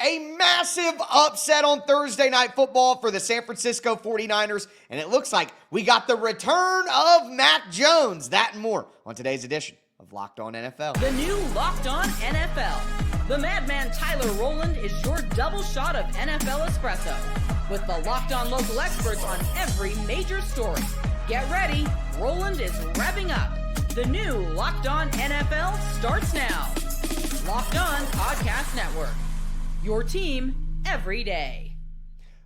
A massive upset on Thursday Night Football for the San Francisco 49ers, and it looks like we got the return of Mac Jones. That and more on today's edition of Locked On NFL. The new Locked On NFL. The madman Tyler Rowland is your double shot of NFL espresso, with the Locked On local experts on every major story. Get ready, Rowland is revving up. The new Locked On NFL starts now. Locked On Podcast Network. Your team every day.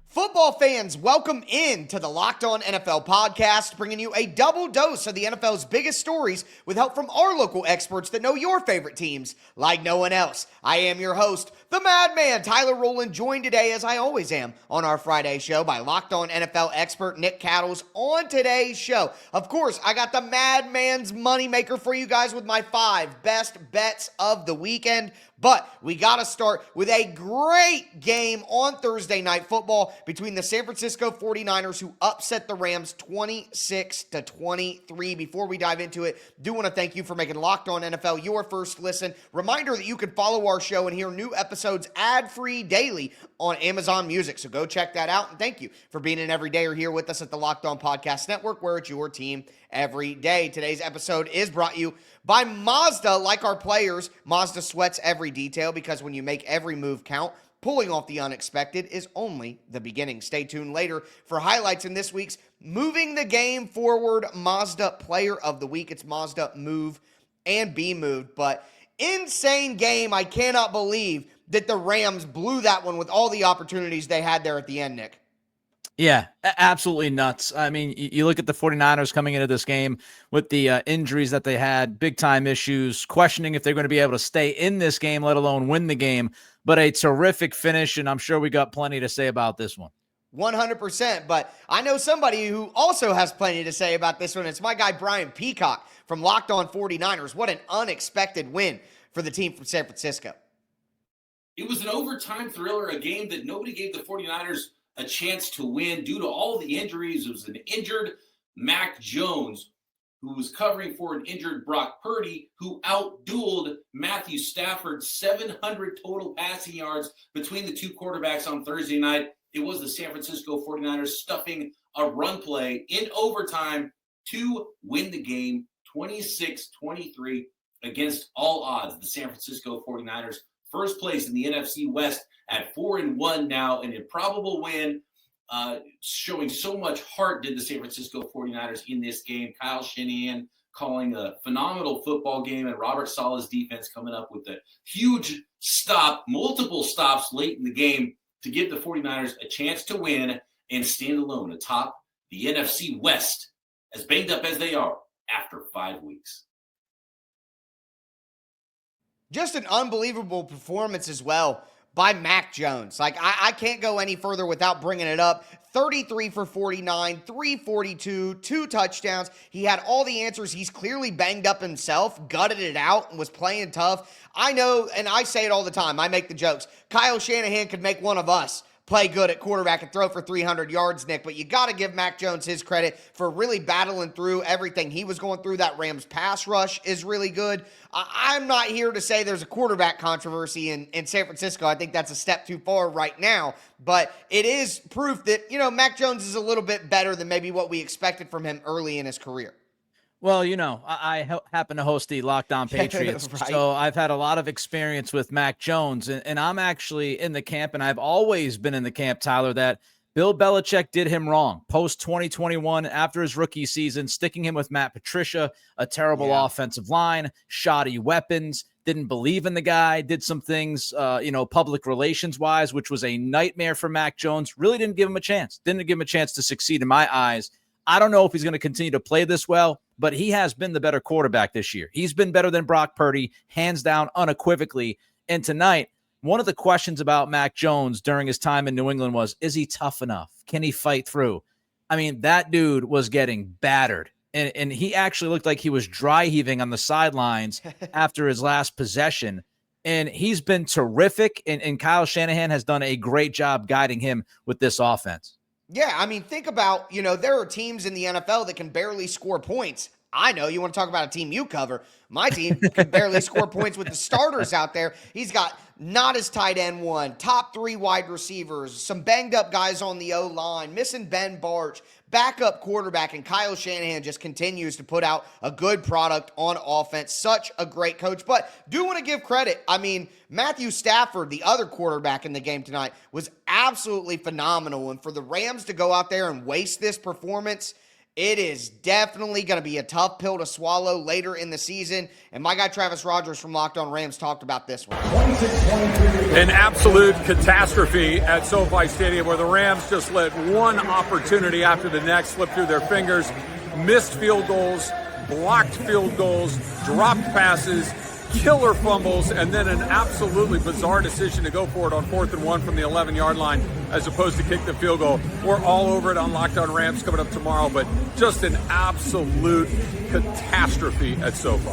Football fans, welcome in to the Locked On NFL podcast, bringing you a double dose of the NFL's biggest stories with help from our local experts that know your favorite teams like no one else. I am your host, the madman Tyler Rowland, joined today, as I always am, on our Friday show by Locked On NFL expert Nick Cattles. On today's show, of course, I got the madman's moneymaker for you guys with my 5 best bets of the weekend. But we got to start with a great game on Thursday Night Football between the San Francisco 49ers, who upset the Rams 26-23. Before we dive into it, do want to thank you for making Locked On NFL your first listen. Reminder that you can follow our show and hear new episodes ad-free daily on Amazon Music. So go check that out. And thank you for being an everydayer here with us at the Locked On Podcast Network, where it's your team every day. Today's episode is brought to you by Mazda. Like our players, Mazda sweats every detail, because when you make every move count, pulling off the unexpected is only the beginning. Stay tuned later for highlights in this week's Moving the Game Forward Mazda Player of the Week. It's Mazda Move and Be Moved. But insane game. I cannot believe that the Rams blew that one with all the opportunities they had there at the end, Nick. Yeah, absolutely nuts. I mean, you look at the 49ers coming into this game with the injuries that they had, big-time issues, questioning if they're going to be able to stay in this game, let alone win the game. But a terrific finish, and I'm sure we got plenty to say about this one. 100%, but I know somebody who also has plenty to say about this one. It's my guy Brian Peacock from Locked On 49ers. What an unexpected win for the team from San Francisco. It was an overtime thriller, a game that nobody gave the 49ers a chance to win due to all the injuries. It was an injured Mac Jones who was covering for an injured Brock Purdy, who outdueled Matthew Stafford, 700 total passing yards between the two quarterbacks on Thursday night. It was the San Francisco 49ers stuffing a run play in overtime to win the game 26-23 against all odds. The San Francisco 49ers, first place in the NFC West at 4-1 now, an improbable win, showing so much heart did the San Francisco 49ers in this game. Kyle Shanahan calling a phenomenal football game, and Robert Saleh's defense coming up with a huge stop, multiple stops late in the game to give the 49ers a chance to win and stand alone atop the NFC West, as banged up as they are after 5 weeks. Just an unbelievable performance as well by Mac Jones. Like, I can't go any further without bringing it up. 33 for 49, 342, 2 touchdowns. He had all the answers. He's clearly banged up himself, gutted it out, and was playing tough. I know, and I say it all the time, I make the jokes. Kyle Shanahan could make one of us play good at quarterback and throw for 300 yards, Nick, but you got to give Mac Jones his credit for really battling through everything he was going through. That Rams pass rush is really good. I'm not here to say there's a quarterback controversy in San Francisco. I think that's a step too far right now, but it is proof that, Mac Jones is a little bit better than maybe what we expected from him early in his career. Well, I happen to host the Locked On Patriots, right. So I've had a lot of experience with Mac Jones, and I'm actually in the camp, and I've always been in the camp, Tyler, that Bill Belichick did him wrong. Post-2021, after his rookie season, sticking him with Matt Patricia, a terrible offensive line, shoddy weapons, didn't believe in the guy, did some things, public relations-wise, which was a nightmare for Mac Jones. Really didn't give him a chance. Didn't give him a chance to succeed in my eyes. I don't know if he's going to continue to play this well, but he has been the better quarterback this year. He's been better than Brock Purdy, hands down, unequivocally. And tonight, one of the questions about Mac Jones during his time in New England was, is he tough enough? Can he fight through? I mean, that dude was getting battered. And he actually looked like he was dry heaving on the sidelines after his last possession. And he's been terrific. And Kyle Shanahan has done a great job guiding him with this offense. Yeah, I mean, think about, there are teams in the NFL that can barely score points I know you want to talk about a team you cover. My team can barely score points with the starters out there. He's got not his tight end one, top 3 wide receivers, some banged up guys on the O-line, missing Ben Barch, backup quarterback, and Kyle Shanahan just continues to put out a good product on offense. Such a great coach. But do want to give credit. I mean, Matthew Stafford, the other quarterback in the game tonight, was absolutely phenomenal. And for the Rams to go out there and waste this performance, it is definitely going to be a tough pill to swallow later in the season. And my guy Travis Rogers from Locked On Rams talked about this one. An absolute catastrophe at SoFi Stadium where the Rams just let one opportunity after the next slip through their fingers. Missed field goals, blocked field goals, dropped passes, killer fumbles, and then an absolutely bizarre decision to go for it on 4th and 1 from the 11-yard line as opposed to kick the field goal. We're all over it on Locked On Rams coming up tomorrow, but just an absolute catastrophe at SoFi.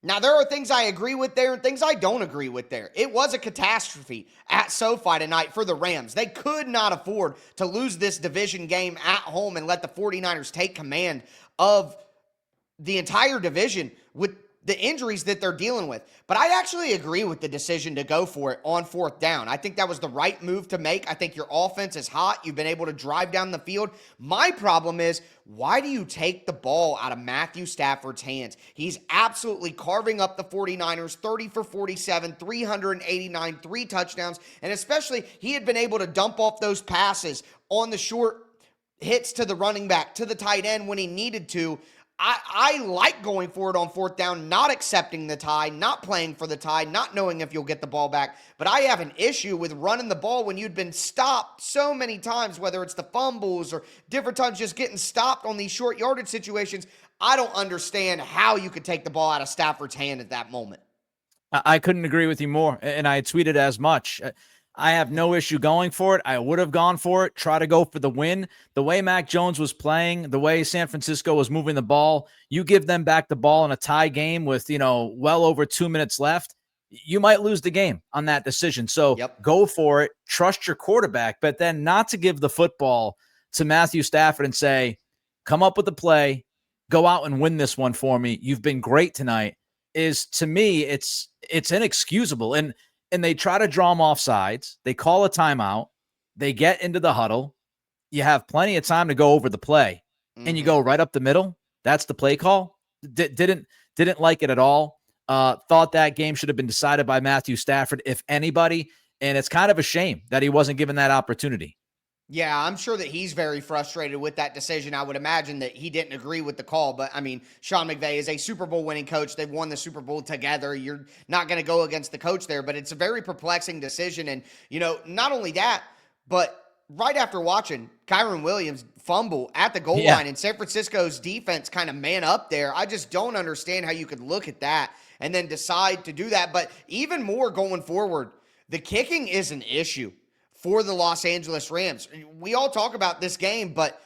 Now, there are things I agree with there and things I don't agree with there. It was a catastrophe at SoFi tonight for the Rams. They could not afford to lose this division game at home and let the 49ers take command of the entire division with the injuries that they're dealing with. But I actually agree with the decision to go for it on 4th down. I think that was the right move to make. I think your offense is hot. You've been able to drive down the field. My problem is, why do you take the ball out of Matthew Stafford's hands? He's absolutely carving up the 49ers, 30 for 47, 389, 3 touchdowns. And especially, he had been able to dump off those passes on the short hits to the running back, to the tight end when he needed to. I like going for it on 4th down, not accepting the tie, not playing for the tie, not knowing if you'll get the ball back. But I have an issue with running the ball when you'd been stopped so many times, whether it's the fumbles or different times just getting stopped on these short yardage situations. I don't understand how you could take the ball out of Stafford's hand at that moment. I couldn't agree with you more, and I tweeted as much. I have no issue going for it. I would have gone for it, try to go for the win. The way Mac Jones was playing, the way San Francisco was moving the ball, you give them back the ball in a tie game with, well over 2 minutes left, you might lose the game on that decision. So Go for it, trust your quarterback, but then not to give the football to Matthew Stafford and say, come up with a play, go out and win this one for me. You've been great tonight. Is, to me, it's inexcusable. And they try to draw them off sides. They call a timeout. They get into the huddle. You have plenty of time to go over the play, and you go right up the middle. That's the play call. Didn't like it at all. Thought that game should have been decided by Matthew Stafford, if anybody. And it's kind of a shame that he wasn't given that opportunity. Yeah, I'm sure that he's very frustrated with that decision. I would imagine that he didn't agree with the call, but I mean, Sean McVay is a Super Bowl winning coach. They've won the Super Bowl together. You're not going to go against the coach there, but it's a very perplexing decision. And, not only that, but right after watching Kyron Williams fumble at the goal line and San Francisco's defense kind of man up there, I just don't understand how you could look at that and then decide to do that. But even more going forward, the kicking is an issue for the Los Angeles Rams. We all talk about this game, but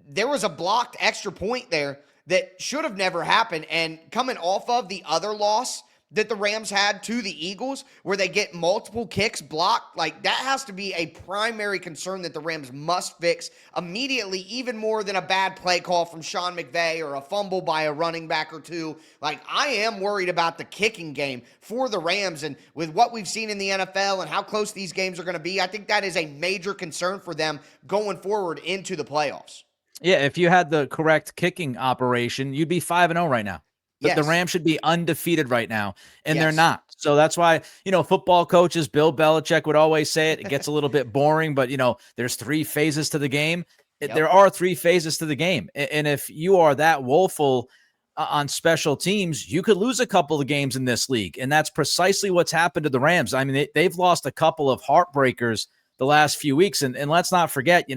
there was a blocked extra point there that should have never happened. And coming off of the other loss that the Rams had to the Eagles, where they get multiple kicks blocked, like that has to be a primary concern that the Rams must fix immediately, even more than a bad play call from Sean McVay or a fumble by a running back or two. Like, I am worried about the kicking game for the Rams, and with what we've seen in the NFL and how close these games are going to be, I think that is a major concern for them going forward into the playoffs. Yeah, if you had the correct kicking operation, you'd be 5-0 right now. But the Rams should be undefeated right now, and they're not. So that's why, football coaches, Bill Belichick would always say it. It gets a little bit boring, but, there's 3 phases to the game. There are 3 phases to the game. And if you are that woeful on special teams, you could lose a couple of games in this league. And that's precisely what's happened to the Rams. I mean, they've lost a couple of heartbreakers the last few weeks. And let's not forget,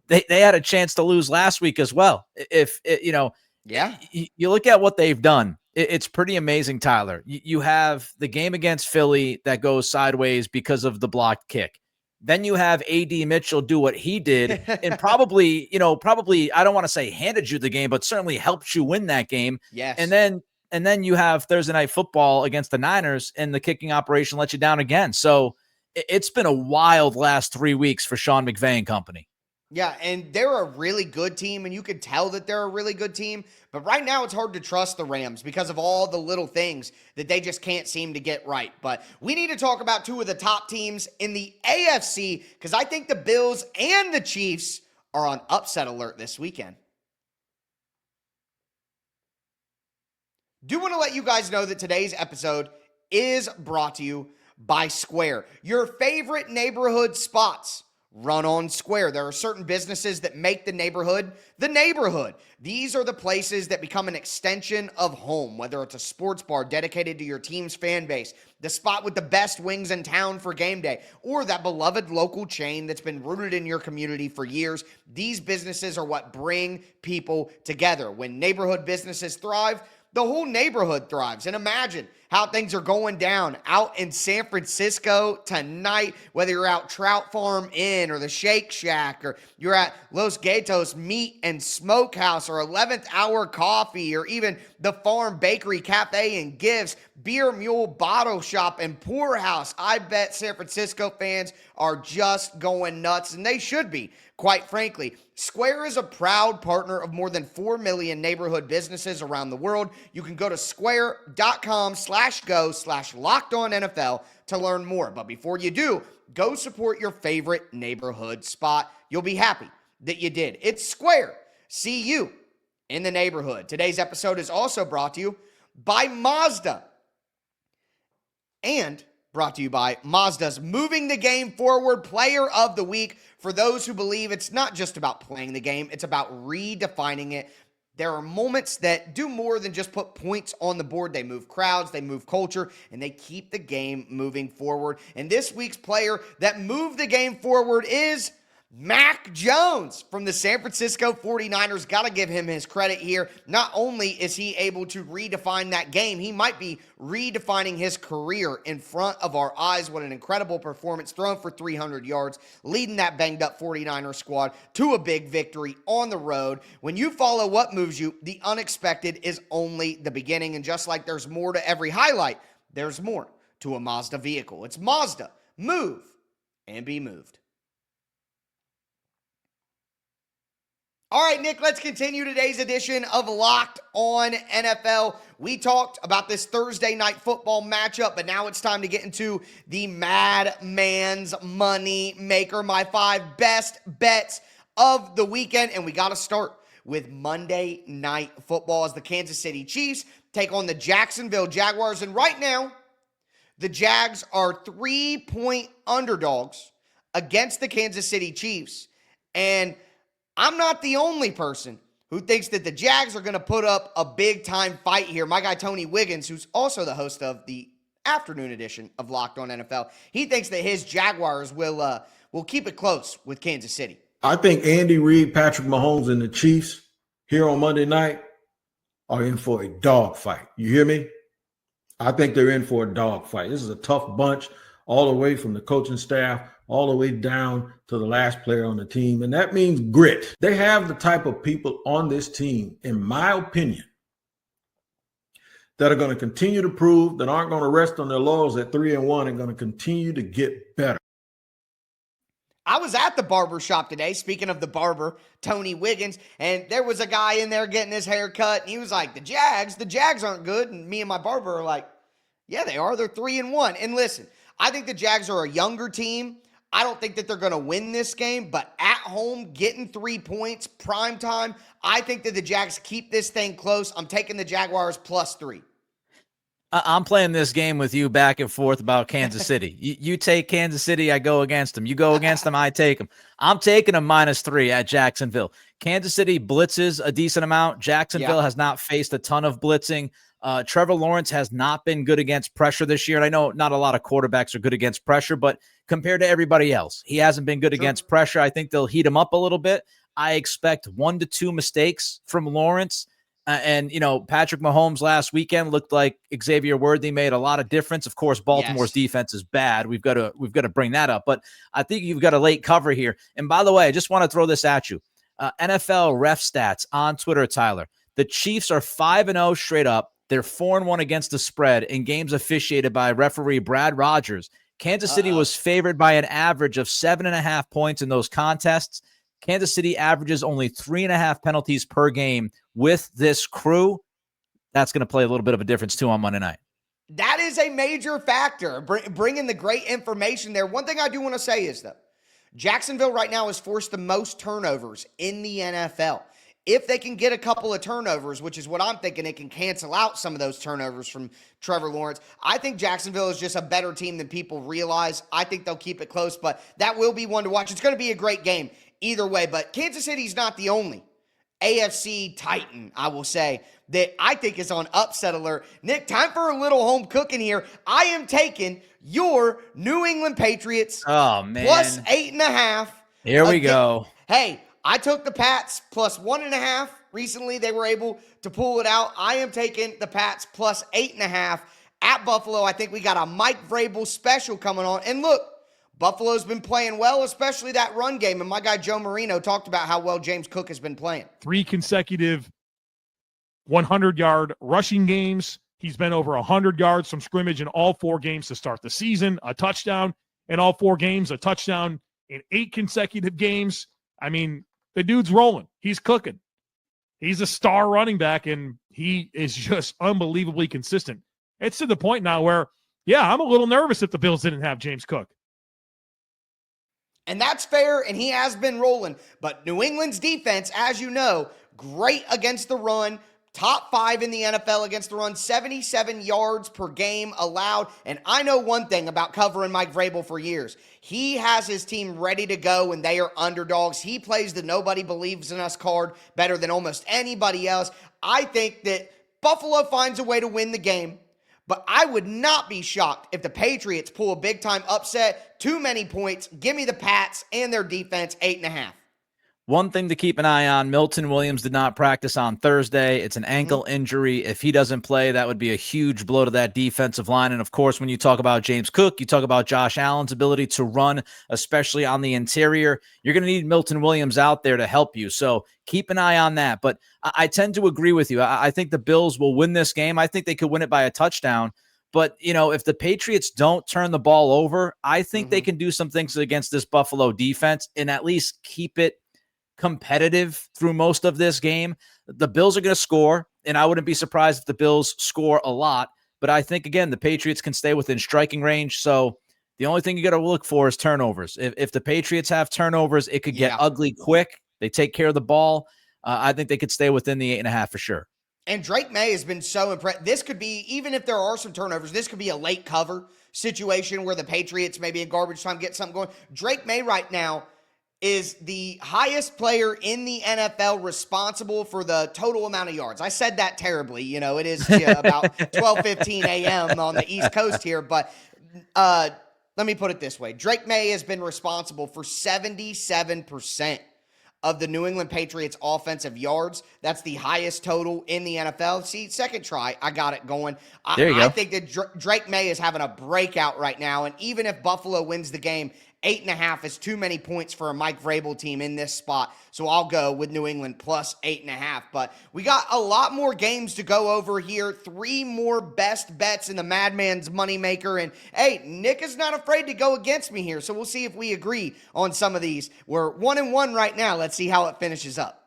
they had a chance to lose last week as well. You look at what they've done. It's pretty amazing, Tyler. You have the game against Philly that goes sideways because of the blocked kick. Then you have A.D. Mitchell do what he did and probably, I don't want to say handed you the game, but certainly helped you win that game. Yes. And then you have Thursday Night Football against the Niners, and the kicking operation let you down again. So it's been a wild last 3 weeks for Sean McVay and company. Yeah, and they're a really good team, and you could tell that they're a really good team. But right now, it's hard to trust the Rams because of all the little things that they just can't seem to get right. But we need to talk about two of the top teams in the AFC because I think the Bills and the Chiefs are on upset alert this weekend. Do want to let you guys know that today's episode is brought to you by Square, your favorite neighborhood spots. Run on Square. There are certain businesses that make the neighborhood the neighborhood. These are the places that become an extension of home, whether it's a sports bar dedicated to your team's fan base, the spot with the best wings in town for game day, or that beloved local chain that's been rooted in your community for years. These businesses are what bring people together. When neighborhood businesses thrive, the whole neighborhood thrives. And imagine how things are going down out in San Francisco tonight, whether you're out Trout Farm Inn or the Shake Shack, or you're at Los Gatos Meat and Smokehouse or 11th Hour Coffee, or even the Farm Bakery Cafe and Gifts, Beer Mule Bottle Shop and Poorhouse. I bet San Francisco fans are just going nuts, and they should be, quite frankly. Square is a proud partner of more than 4 million neighborhood businesses around the world. You can go to square.com/go/LockedOnNFL to learn more. But before you do, go support your favorite neighborhood spot. You'll be happy that you did. It's Square. See you in the neighborhood. Today's episode is also brought to you by Mazda. And brought to you by Mazda's Moving the Game Forward Player of the Week. For those who believe it's not just about playing the game, it's about redefining it. There are moments that do more than just put points on the board. They move crowds, they move culture, and they keep the game moving forward. And this week's player that moved the game forward is Mac Jones from the San Francisco 49ers. Got to give him his credit here. Not only is he able to redefine that game, he might be redefining his career in front of our eyes. What an incredible performance, throwing for 300 yards, leading that banged-up 49er squad to a big victory on the road. When you follow what moves you, the unexpected is only the beginning. And just like there's more to every highlight, there's more to a Mazda vehicle. It's Mazda. Move and be moved. All right, Nick, let's continue today's edition of Locked On NFL. We talked about this Thursday night football matchup, but now it's time to get into the Madman's Money Maker, my 5 best bets of the weekend. And we got to start with Monday Night Football as the Kansas City Chiefs take on the Jacksonville Jaguars. And right now, the Jags are 3-point underdogs against the Kansas City Chiefs. And I'm not the only person who thinks that the Jags are going to put up a big-time fight here. My guy Tony Wiggins, who's also the host of the afternoon edition of Locked On NFL, he thinks that his Jaguars will keep it close with Kansas City. I think Andy Reid, Patrick Mahomes, and the Chiefs here on Monday night are in for a dogfight. You hear me? I think they're in for a dogfight. This is a tough bunch all the way from the coaching staff all the way down to the last player on the team. And that means grit. They have the type of people on this team, in my opinion, that are going to continue to prove, that aren't going to rest on their laurels at 3-1 and going to continue to get better. I was at the barber shop today, speaking of the barber, Tony Wiggins, and there was a guy in there getting his hair cut, and he was like, the Jags aren't good. And me and my barber are like, yeah, they are. They're 3-1. And listen, I think the Jags are a younger team. I don't think that they're going to win this game, but at home, getting 3 points, prime time, I think that the Jags keep this thing close. I'm taking the Jaguars +3. I'm playing this game with you back and forth about Kansas City. You take Kansas City, I go against them. You go against them, I take them. I'm taking them -3 at Jacksonville. Kansas City blitzes a decent amount. Jacksonville has not faced a ton of blitzing. Trevor Lawrence has not been good against pressure this year. And I know not a lot of quarterbacks are good against pressure, but compared to everybody else, he hasn't been good against pressure. I think they'll heat him up a little bit. I expect 1 to 2 mistakes from Lawrence. And, you know, Patrick Mahomes last weekend looked like Xavier Worthy made a lot of difference. Of course, Baltimore's defense is bad. We've got to bring that up. But I think you've got a late cover here. And by the way, I just want to throw this at you. NFL ref stats on Twitter, Tyler. The Chiefs are 5-0 straight up. They're 4-1 against the spread in games officiated by referee Brad Rogers. Kansas City was favored by an average of 7.5 points in those contests. Kansas City averages only 3.5 penalties per game with this crew. That's going to play a little bit of a difference too on Monday night. That is a major factor, bringing the great information there. One thing I do want to say is, though, Jacksonville right now has forced the most turnovers in the NFL. If they can get a couple of turnovers, which is what I'm thinking, it can cancel out some of those turnovers from Trevor Lawrence. I think Jacksonville is just a better team than people realize. I think they'll keep it close, but that will be one to watch. It's going to be a great game either way, but Kansas City's not the only AFC Titan, I will say, that I think is on upset alert. Nick, time for a little home cooking here. I am taking your New England Patriots plus 8.5. Here we go. Hey, I took the Pats plus 1.5. Recently, they were able to pull it out. I am taking the Pats plus 8.5 at Buffalo. I think we got a Mike Vrabel special coming on. And look, Buffalo's been playing well, especially that run game. And my guy Joe Marino talked about how well James Cook has been playing. 3 consecutive 100-yard rushing games. He's been over 100 yards from scrimmage in all 4 games to start the season. A touchdown in all 4 games. A touchdown in 8 consecutive games. I mean, the dude's rolling. He's cooking. He's a star running back, and he is just unbelievably consistent. It's to the point now where, yeah, I'm a little nervous if the Bills didn't have James Cook. And that's fair, and he has been rolling. But New England's defense, as you know, great against the run. Top 5 in the NFL against the run, 77 yards per game allowed. And I know one thing about covering Mike Vrabel for years. He has his team ready to go when they are underdogs. He plays the nobody believes in us card better than almost anybody else. I think that Buffalo finds a way to win the game, but I would not be shocked if the Patriots pull a big-time upset. Too many points. Give me the Pats and their defense, 8.5. One thing to keep an eye on, Milton Williams did not practice on Thursday. It's an ankle injury. If he doesn't play, that would be a huge blow to that defensive line. And, of course, when you talk about James Cook, you talk about Josh Allen's ability to run, especially on the interior. You're going to need Milton Williams out there to help you. So keep an eye on that. But I tend to agree with you. I think the Bills will win this game. I think they could win it by a touchdown. But, you know, if the Patriots don't turn the ball over, I think they can do some things against this Buffalo defense and at least keep it competitive through most of this game. The Bills are going to score, and I wouldn't be surprised if the Bills score a lot. But I think, again, the Patriots can stay within striking range. So the only thing you got to look for is turnovers. If the Patriots have turnovers, it could get ugly quick. They take care of the ball. I think they could stay within the 8.5 for sure. And Drake May has been so impressed. This could be, even if there are some turnovers, this could be a late cover situation where the Patriots, maybe in garbage time, get something going. Drake May right now is the highest player in the NFL responsible for the total amount of yards. I said that terribly. You know, it is about 12:15 a.m. on the East Coast here. But let me put it this way. Drake May has been responsible for 77% of the New England Patriots offensive yards. That's the highest total in the NFL. See, second try, I got it going. There you go. I think that Drake May is having a breakout right now. And even if Buffalo wins the game, 8.5 is too many points for a Mike Vrabel team in this spot. So I'll go with New England plus 8.5. But we got a lot more games to go over here. 3 more best bets in the Madman's Moneymaker. And hey, Nick is not afraid to go against me here. So we'll see if we agree on some of these. We're 1-1 right now. Let's see how it finishes up.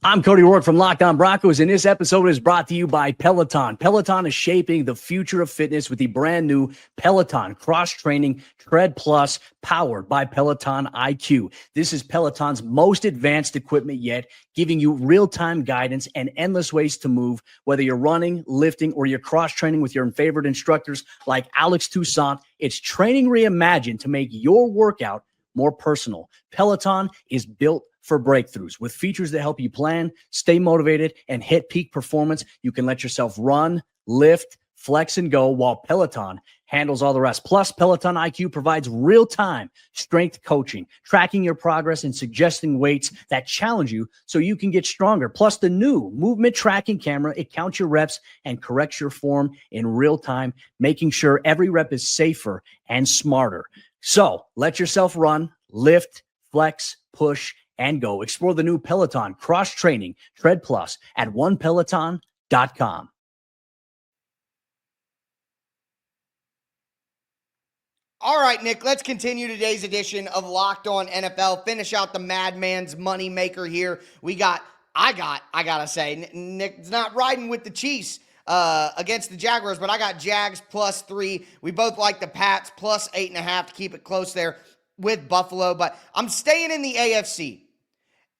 I'm Cody Rourke from Locked On Broncos, and this episode is brought to you by Peloton. Peloton is shaping the future of fitness with the brand new Peloton Cross-Training Tread Plus, powered by Peloton IQ. This is Peloton's most advanced equipment yet, giving you real-time guidance and endless ways to move, whether you're running, lifting, or you're cross-training with your favorite instructors like Alex Toussaint. It's training reimagined to make your workout more personal. Peloton is built for breakthroughs. With features that help you plan, stay motivated, and hit peak performance, you can let yourself run, lift, flex, and go while Peloton handles all the rest. Plus, Peloton IQ provides real-time strength coaching, tracking your progress and suggesting weights that challenge you so you can get stronger. Plus, the new movement tracking camera, it counts your reps and corrects your form in real time, making sure every rep is safer and smarter. So, let yourself run, lift, flex, push, and go. Explore the new Peloton Cross-Training Tread Plus at onepeloton.com. All right, Nick, let's continue today's edition of Locked On NFL. Finish out the Madman's moneymaker here. I gotta say, Nick's not riding with the Chiefs against the Jaguars, but I got Jags +3. We both like the Pats +8.5 to keep it close there with Buffalo, but I'm staying in the AFC,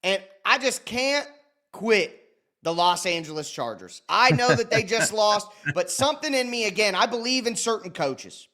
and I just can't quit the Los Angeles Chargers. I know that they just lost, but something in me, again, I believe in certain coaches.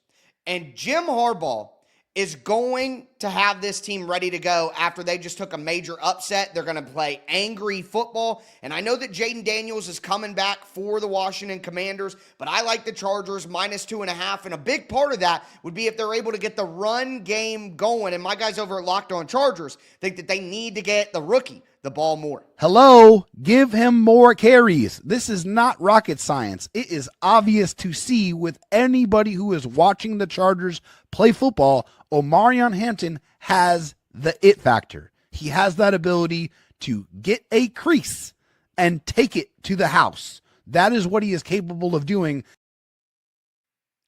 And Jim Harbaugh is going to have this team ready to go after they just took a major upset. They're going to play angry football. And I know that Jayden Daniels is coming back for the Washington Commanders, but I like the Chargers -2.5. And a big part of that would be if they're able to get the run game going. And my guys over at Locked On Chargers think that they need to get the rookie the ball more. Hello, give him more carries. This is not rocket science. It is obvious to see with anybody who is watching the Chargers play football. Omarion Hampton has the it factor. He has that ability to get a crease and take it to the house. That is what he is capable of doing.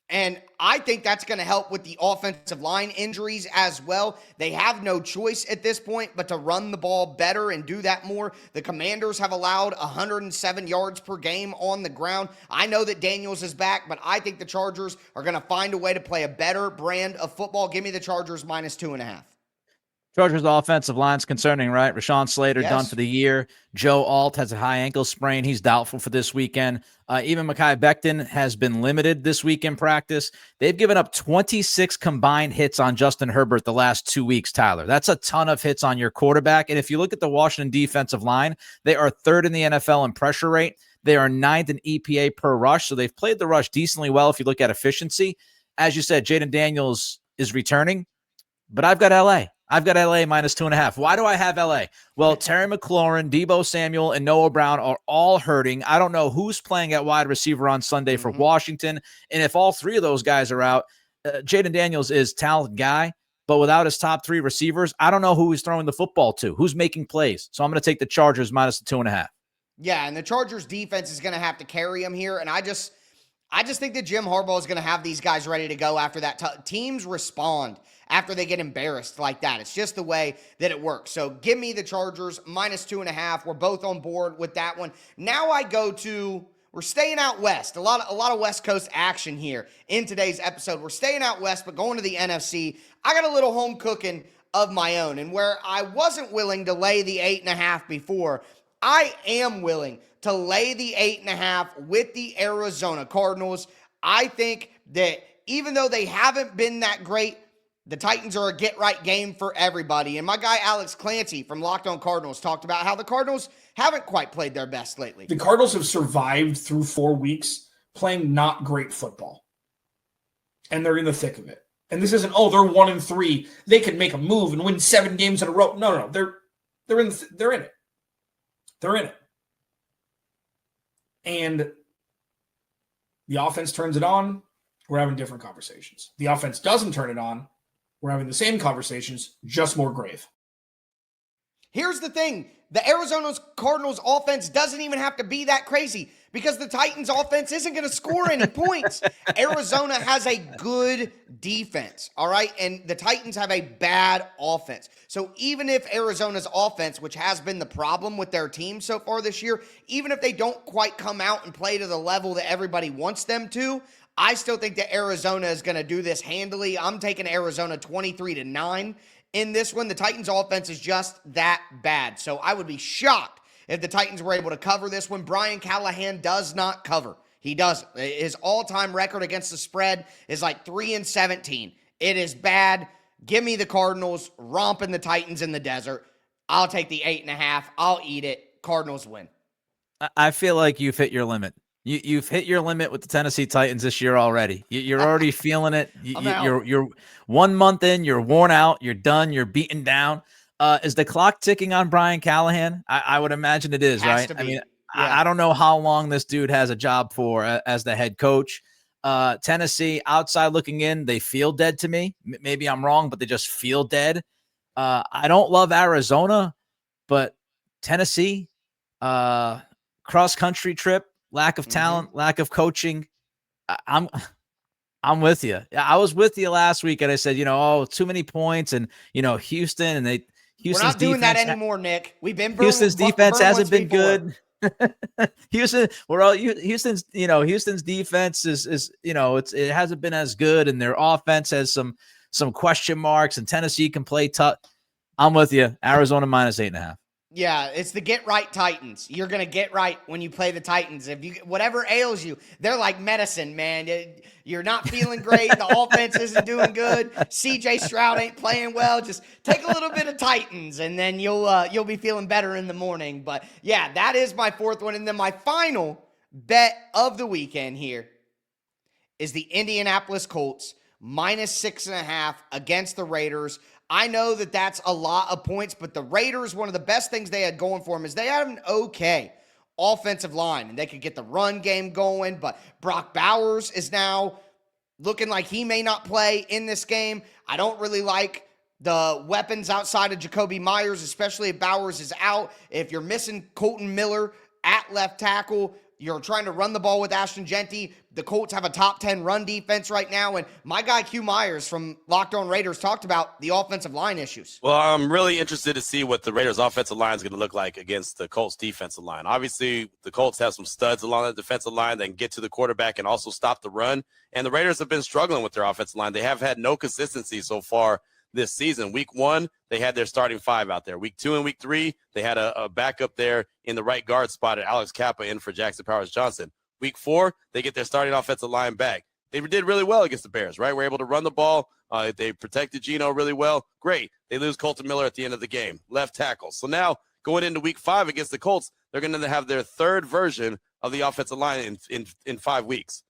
And I think that's going to help with the offensive line injuries as well. They have no choice at this point but to run the ball better and do that more. The Commanders have allowed 107 yards per game on the ground. I know that Daniels is back, but I think the Chargers are going to find a way to play a better brand of football. Give me the Chargers -2.5. Chargers offensive line's concerning, right? Rashawn Slater Yes. done for the year. Joe Alt has a high ankle sprain. He's doubtful for this weekend. Even Mekhi Becton has been limited this week in practice. They've given up 26 combined hits on Justin Herbert the last 2 weeks, Tyler. That's a ton of hits on your quarterback. And if you look at the Washington defensive line, they are 3rd in the NFL in pressure rate. They are 9th in EPA per rush. So they've played the rush decently well if you look at efficiency. As you said, Jayden Daniels is returning, but I've got LA. I've got LA -2.5. Why do I have LA? Well, Terry McLaurin, Deebo Samuel, and Noah Brown are all hurting. I don't know who's playing at wide receiver on Sunday for Washington. And if all 3 of those guys are out, Jayden Daniels is a talented guy, but without his top 3 receivers, I don't know who he's throwing the football to, who's making plays. So I'm going to take the Chargers -2.5. Yeah, and the Chargers defense is going to have to carry him here. And I just think that Jim Harbaugh is going to have these guys ready to go after that. Teams respond after they get embarrassed like that. It's just the way that it works. So give me the Chargers -2.5. We're both on board with that one. Now we're staying out west. A lot of West Coast action here in today's episode. We're staying out west, but going to the NFC. I got a little home cooking of my own. And where I wasn't willing to lay the 8.5 before, I am willing to lay the 8.5 with the Arizona Cardinals. I think that even though they haven't been that great, the Titans are a get-right game for everybody. And my guy Alex Clancy from Locked On Cardinals talked about how the Cardinals haven't quite played their best lately. The Cardinals have survived through 4 weeks playing not great football. And they're in the thick of it. And this isn't, they're 1-3. They can make a move and win 7 games in a row. No. They're in it. They're in it. And the offense turns it on, we're having different conversations. The offense doesn't turn it on, we're having the same conversations, just more grave. Here's the thing. The Arizona Cardinals offense doesn't even have to be that crazy because the Titans offense isn't going to score any points. Arizona has a good defense, all right? And the Titans have a bad offense. So even if Arizona's offense, which has been the problem with their team so far this year, even if they don't quite come out and play to the level that everybody wants them to, I still think that Arizona is going to do this handily. I'm taking Arizona 23-9 in this one. The Titans offense is just that bad. So I would be shocked if the Titans were able to cover this one. Brian Callahan does not cover. He doesn't. His all-time record against the spread is like 3-17. It is bad. Give me the Cardinals romping the Titans in the desert. I'll take the 8.5. I'll eat it. Cardinals win. I feel like you've hit your limit. You've hit your limit with the Tennessee Titans this year already. You're already feeling it. You're 1 month in. You're worn out. You're done. You're beaten down. Is the clock ticking on Brian Callahan? I would imagine it is, right? I mean, I don't know how long this dude has a job for as the head coach. Tennessee, outside looking in, they feel dead to me. Maybe I'm wrong, but they just feel dead. I don't love Arizona, but Tennessee, cross-country trip, lack of talent, lack of coaching. I'm with you. I was with you last week, and I said, too many points, and Houston, and We're not doing that anymore, Nick. We've been Houston's defense hasn't been good. Houston's defense is it hasn't been as good, and their offense has some question marks, and Tennessee can play tough. I'm with you. Arizona -8.5. Yeah, it's the get right Titans. You're going to get right when you play the Titans. If you whatever ails you, they're like medicine, man. You're not feeling great. The offense isn't doing good. CJ Stroud ain't playing well. Just take a little bit of Titans, and then you'll be feeling better in the morning. But yeah, that is my fourth one. And then my final bet of the weekend here is the Indianapolis Colts -6.5 against the Raiders. I know that that's a lot of points, but the Raiders, one of the best things they had going for them is they had an okay offensive line, and they could get the run game going, but Brock Bowers is now looking like he may not play in this game. I don't really like the weapons outside of Jacoby Myers, especially if Bowers is out. If you're missing Colton Miller at left tackle, you're trying to run the ball with Ashton Genty. The Colts have a top 10 run defense right now, and my guy Q Myers from Locked On Raiders talked about the offensive line issues. Well, I'm really interested to see what the Raiders' offensive line is going to look like against the Colts' defensive line. Obviously, the Colts have some studs along the defensive line that can get to the quarterback and also stop the run, and the Raiders have been struggling with their offensive line. They have had no consistency so far this season. Week 1, they had their starting 5 out there. Week 2 and Week 3, they had a backup there in the right guard spot at Alex Kappa in for Jackson Powers-Johnson. Week 4, they get their starting offensive line back. They did really well against the Bears, right? We're able to run the ball. They protected Geno really well. Great. They lose Colton Miller at the end of the game, left tackle. So now going into Week 5 against the Colts, they're going to have their third version of the offensive line in 5 weeks.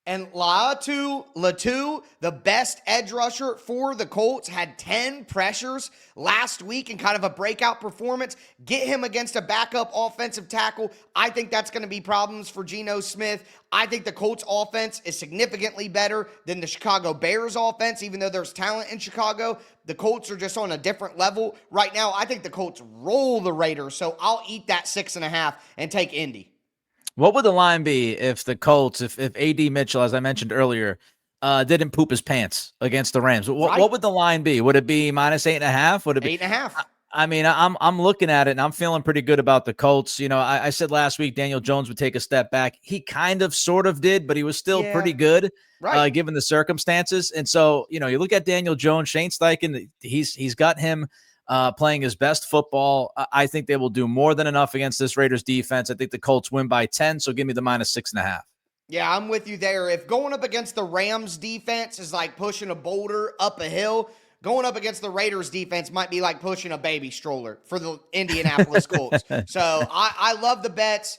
And Latu, the best edge rusher for the Colts, had 10 pressures last week in kind of a breakout performance. Get him against a backup offensive tackle. I think that's going to be problems for Geno Smith. I think the Colts offense is significantly better than the Chicago Bears offense, even though there's talent in Chicago. The Colts are just on a different level right now. I think the Colts roll the Raiders, so I'll eat that 6.5 and take Indy. What would the line be if the Colts, if A.D. Mitchell, as I mentioned earlier, didn't poop his pants against the Rams? What would the line be? Would it be -8.5? Would it be 8.5? I mean, I'm looking at it, and I'm feeling pretty good about the Colts. I said last week Daniel Jones would take a step back. He kind of sort of did, but he was still pretty good, right, given the circumstances. And so, you look at Daniel Jones, Shane Steichen, he's got him playing his best football. I think they will do more than enough against this Raiders defense. I think the Colts win by 10, so give me the -6.5. Yeah, I'm with you there. If going up against the Rams defense is like pushing a boulder up a hill, going up against the Raiders defense might be like pushing a baby stroller for the Indianapolis Colts. So I love the bets.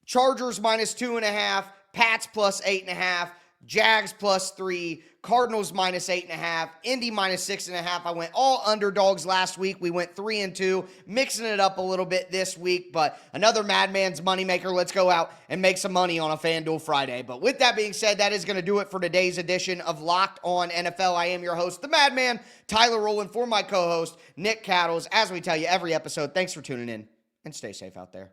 Chargers -2.5, Pats +8.5, Jags +3, Cardinals -8.5, Indy -6.5. I went all underdogs last week. We went 3-2, mixing it up a little bit this week, but another Madman's moneymaker. Let's go out and make some money on a FanDuel Friday. But with that being said, that is going to do it for today's edition of Locked On NFL. I am your host, the Madman, Tyler Rowland, for my co-host, Nick Cattles. As we tell you every episode, thanks for tuning in, and stay safe out there.